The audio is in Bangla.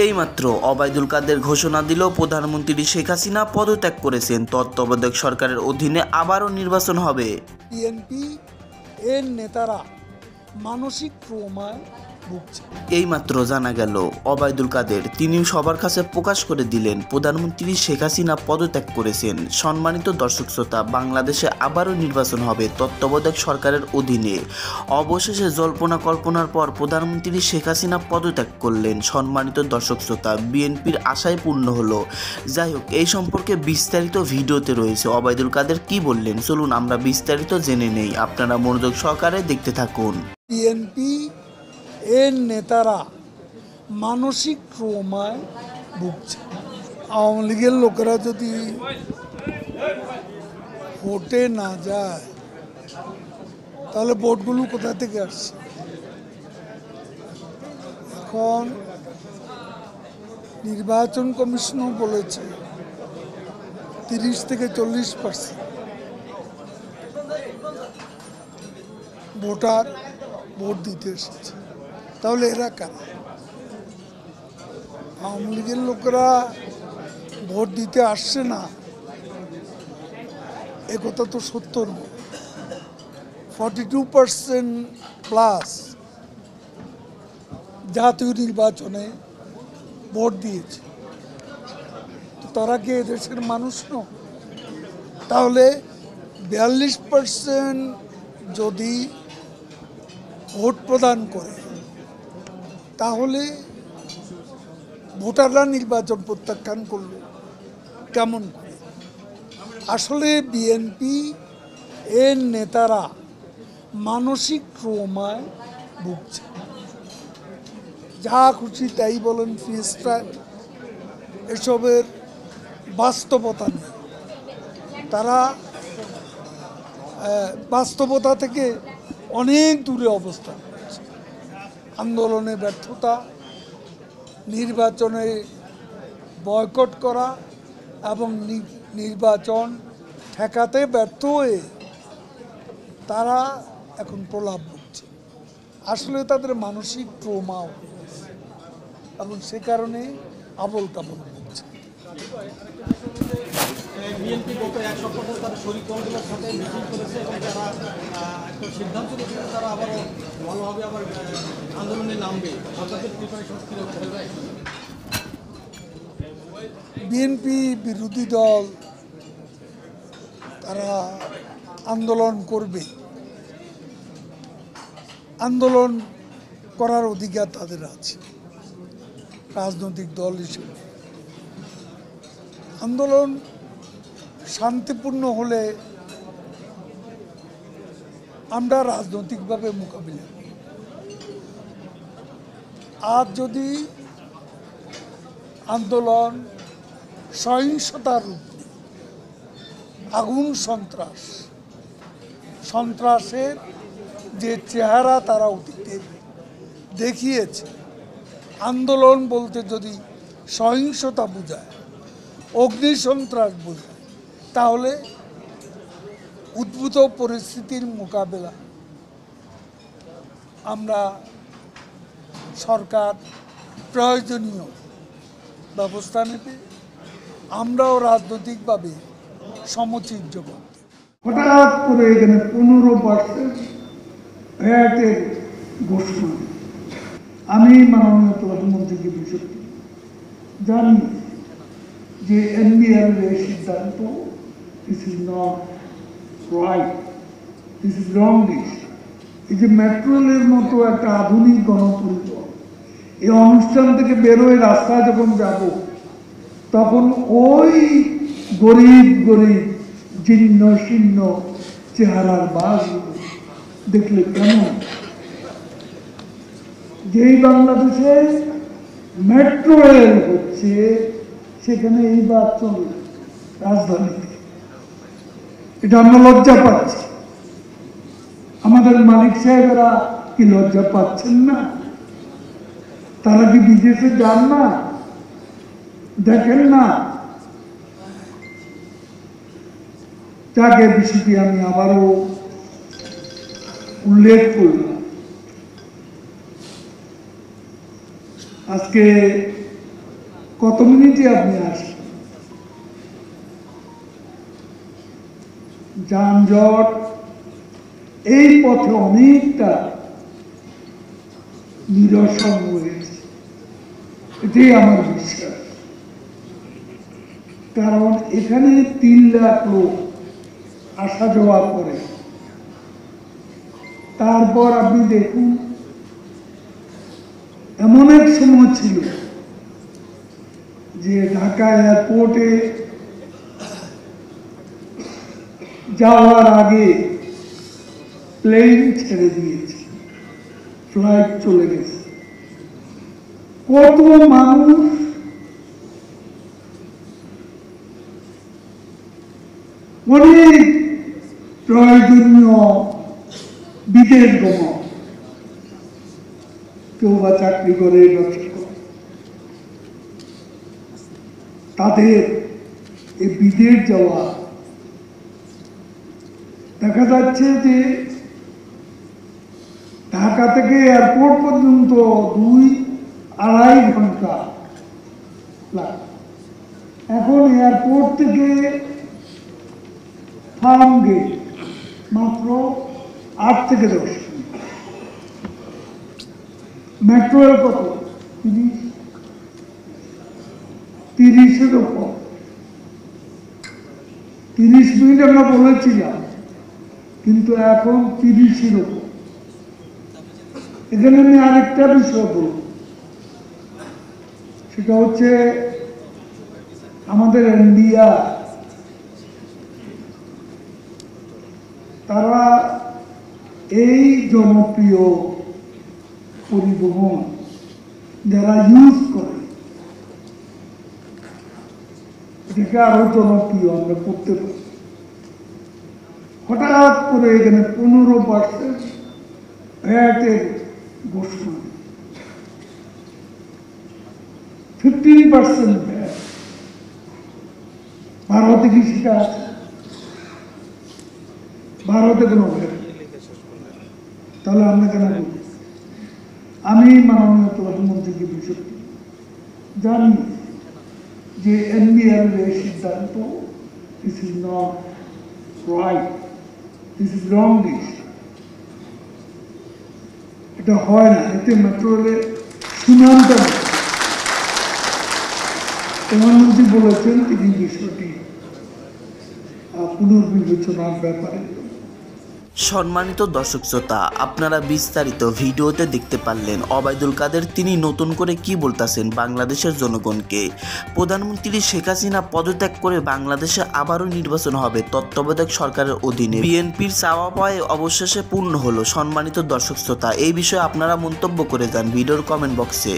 এইমাত্র ওবায়দুল কাদের ঘোষণা দিল প্রধানমন্ত্রী শেখ হাসিনা পদত্যাগ করেছেন। তত্ত্বাবধায়ক সরকারের অধীনে আবারও নির্বাচন হবে। বিএনপি এর নেতারা মানসিক ট্রমায় ভুগছে। এইমাত্র জানা গেল ওবায়দুল কাদের তিনি সবার কাছে প্রকাশ করে দিলেন প্রধানমন্ত্রী শেখ হাসিনা পদত্যাগ করেছেন। সম্মানিত দর্শক শ্রোতা, বাংলাদেশে আবারও নির্বাচন হবে তত্ত্বাবধায়ক সরকারের অধীনে। অবশেষে জল্পনা কল্পনার পর প্রধানমন্ত্রী শেখ হাসিনা পদত্যাগ করলেন। সম্মানিত দর্শক শ্রোতা, বিএনপির আশায় পূর্ণ হলো। যাই হোক, এই সম্পর্কে বিস্তারিত ভিডিওতে রয়েছে ওবায়দুল কাদের কি বললেন, চলুন আমরা বিস্তারিত জেনে নেই। আপনারা মনোযোগ সহকারে দেখতে থাকুন। বিএনপি এর নেতারা মানসিক ট্রমায় ভুগছে। আওয়ামী লীগের লোকেরা যদি ভোটে না যায় তাহলে ভোটগুলো কোথা থেকে আসছে? এখন নির্বাচন কমিশনও বলেছে 30 থেকে 40% ভোটার ভোট দিতে এসেছে। তাহলে এরা কারা? আওয়ামী লীগের লোকেরা ভোট দিতে আসছে না, একথা তো সত্য নয়। 42% প্লাস জাতীয় নির্বাচনে ভোট দিয়েছে। তো তারা কি এদেশের মানুষ নয়? তাহলে 42% যদি ভোট প্রদান করে তাহলে ভোটাররা নির্বাচন প্রত্যাখ্যান করলো কেমন করে? আসলে বিএনপি এর নেতারা মানসিক ট্রমায় ভুগছে। যা খুশি তাই বলেন, ফ্রি স্টাইল, এসবের বাস্তবতা নেই। তারা বাস্তবতা থেকে অনেক দূরে অবস্থান করছে। আন্দোলনে ব্যর্থতা, নির্বাচনে বয়কট করা এবং নির্বাচন ঠেকাতে ব্যর্থ হয়ে তারা এখন প্রলাপ ভুগছে। আসলে তাদের মানসিক ট্রমাও এবং সে কারণে আবল তাবল ভুগছে। বিএনপি গত এক সপ্তাহ ধরে তারা শরিক দলগুলোর সাথে মিটিং করেছে এবং তারা একটা সিদ্ধান্ত নিয়েছে তারা আবারও ভালোভাবে আবার আন্দোলনে নামবে। আপনাদের প্রিপারেশন কীরকম? বিএনপি বিরোধী দল, তারা আন্দোলন করবে। আন্দোলন করার অধিকার তাদের আছে রাজনৈতিক দল হিসেবে। আন্দোলন শান্তিপূর্ণ হলে আমরা রাজনৈতিকভাবে মোকাবিলা করি। আর যদি আন্দোলন সহিংসতার রূপ নেয়, আগুন সন্ত্রাসের যে চেহারা তারা অতীতে দেখিয়েছে, আন্দোলন বলতে যদি সহিংসতা বোঝায়, অগ্নিসন্ত্রাস বোঝায়, তাহলে উদ্ভূত পরিস্থিতির মোকাবেলা আমরা সরকার প্রয়োজনীয় ব্যবস্থা নেবে। আমরাও রাজনৈতিকভাবে সমুচিত জবাব দেব। হঠাৎ করে এখানে 15% ভ্যাটের ঘোষণা। আমি মাননীয় প্রধানমন্ত্রীকে বিষয়টি জানি যে এনবিআর এর সিদ্ধান্ত, this is not right, this is wrong decision. এই যে মেট্রো রেলের মতো একটা আধুনিক গণপরিবহন, এই অনুষ্ঠান থেকে বেরোয় রাস্তায় যখন যাব তখন ওই গরিব গরিব জীর্ণ শীর্ণ চেহারার বাসগুলো দেখলে কেমন? যেই বাংলাদেশে মেট্রো রেল হচ্ছে সেখানে এই বাস চলে রাজধানীতে। এটা আমরা লজ্জা পাচ্ছি। আমাদের মালিক সাহেবেরা কি লজ্জা পাচ্ছেন না? তারা কি বিদেশে যান না? দেখেন না? যাকে বিষয়টি আমি আবারও উল্লেখ করলাম। আজকে কত মিনিটে আপনি আসেন, যানজট এই পথে অনেকটা নিরসন হয়েছে, এটাই আমার বিশ্বাস। কারণ এখানে 3 লাখ লোক আসা যাওয়া করে। তারপর আপনি দেখুন, এমন এক সময় ছিল যে ঢাকা এয়ারপোর্টে যাওয়ার আগে প্লেন ছেড়ে দিয়েছে, ফ্লাইট চলে গেছে। কত মানুষ অনেক প্রয়োজনীয় বিদেশ গমন, কেউ বা চাকরি করে, ব্যবসা করে, তাদের এই বিদেশ যাওয়া দেখা যাচ্ছে যে ঢাকা থেকে এয়ারপোর্ট পর্যন্ত 2-2.5 ঘন্টা লাগে। এখন এয়ারপোর্ট থেকে ফার্ম গেট মাত্র 8 থেকে 10 মিনিট। মেট্রো রেল কত? 30-এর উপর। 30 মিনিট আমরা বলেছিলাম, কিন্তু এখন 30-এর উপর। এখানে আমি আরেকটা বিষয় বলব, সেটা হচ্ছে আমাদের ইন্ডিয়া, তারা এই জনপ্রিয় পরিবহন যারা ইউজ করে, এটাকে আরো জনপ্রিয় আমরা করতে পারি। হঠাৎ করে এখানে 15% ভ্যাটের ঘোষণা, 15% ভ্যাট। ভারতে কি সেটা আছে? ভারতে কোনো ভ্যাট, তাহলে আমরা কেন বলি? আমি মাননীয় প্রধানমন্ত্রীকে বিষয়টি জানি যে এনবিআর এর সিদ্ধান্ত, this is not right, this is wrong decision. এটা হয় না, এতে মেট্রো রেলের সুনামটা। প্রধানমন্ত্রী বলেছেন তিনি বিষয়টি পুনর্বিবেচনার ব্যাপারে। সম্মানিত দর্শক শ্রোতা, আপনারা বিস্তারিত ভিডিওতে দেখতে পারলেন ওবায়দুল কাদের তিনি নতুন করে কি বলতেছেন বাংলাদেশের জনগণকে। প্রধানমন্ত্রী শেখ হাসিনা পদত্যাগ করে বাংলাদেশে আবারও নির্বাচন হবে তত্ত্বাবধায়ক সরকারের অধীনে। বিএনপির চাওয়া পাওয়ায় অবশেষে পূর্ণ হলো। সম্মানিত দর্শক শ্রোতা, এই বিষয়ে আপনারা মন্তব্য করে যান ভিডিওর কমেন্ট বক্সে।